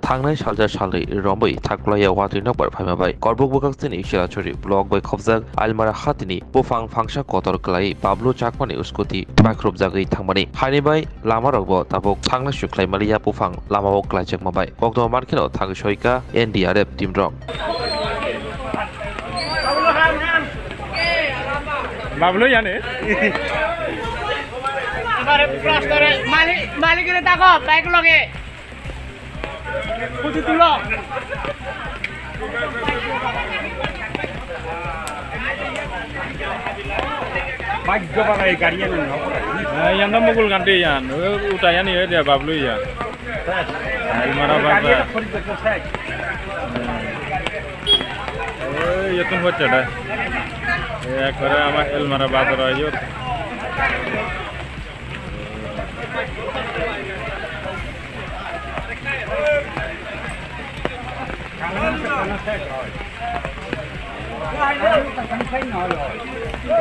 थांनाय सालजा सालै रमै थाख्लाया वाथि नंबर फाइमाबाय करबुक बकास्तिनि शिलाचुरि ब्लक बै खबजाक आलमारा हातिनि बुफां फांसा कतर क्लाय बाबलु चाकमानि स्कुटि माइक्रोब जागै थांमानि हानिबाय लामा रगबो ताबुक थांना सुख्लाय मालिया बुफां लामाव क्लायजक माबाय गगदम मार्केनो थांग सयका एनडीआरएफ टीम रं बाबलु याने এবারে প্লাস্টারে মালিকের দেখো বাইক লগে পুঁজি তুলো भाग्य बानाय गाड़िया यान दा मुगुल गांटे यान उटायान ये दे बाबलु यान आलमारा बाजार ये तुम बच्चा दा ये करे आमा आलमारा बाजार आयो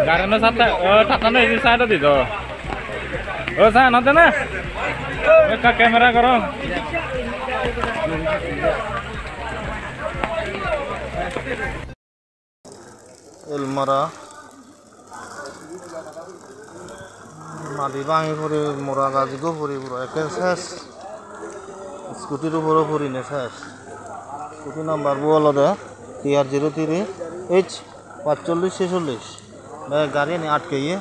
Karena sate, tatana ini saya tadi tuh. Oh saya nanti na, mereka kamera korong. Elmara, nadi bangi puri murah gaji go puri pura. Ekses, skuti ru pura puri neses. Skuti number bola deh, TR03H 4546 मैं गाड़ी ने आट के ये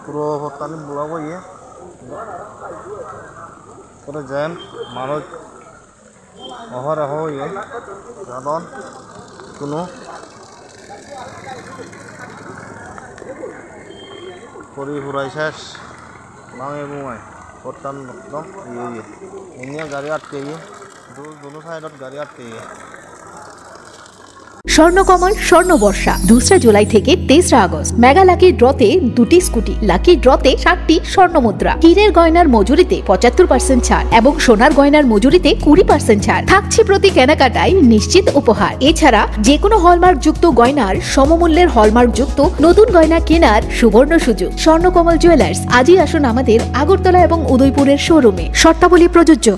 पूरा होता नहीं बुला को ये पूरा जैम मानो ओहर हो ये जादन कुनो पूरी पूरा शेष मांगे बुआई होता नहीं ये इन्हीं गाड़ी आट के ये दोनों साइड गाड़ी आट के ये স্বর্ণকমল স্বর্ণবর্ষা 2 জুলাই থেকে 23 আগস্ট মেগা লাকি ড্রতে 2টি স্কুটি লাকি ড্রতে 7টি স্বর্ণমুদ্রা হীরের গয়নার মজুরিতে 75% ছাড় এবং সোনার গয়নার মজুরিতে 20% ছাড় থাকছে প্রতি কেনাকাটায় নিশ্চিত উপহার এছাড়া যে কোনো হলমার্ক যুক্ত গয়নার সমমূল্যের হলমার্ক যুক্ত নতুন গয়না কেনার সুবর্ণ সুযোগ স্বর্ণকমল জুয়েলার্স আজই আসুন আমাদের আগরতলা এবং উদয়পুরের শোরুমে শর্তাবলী প্রযোজ্য।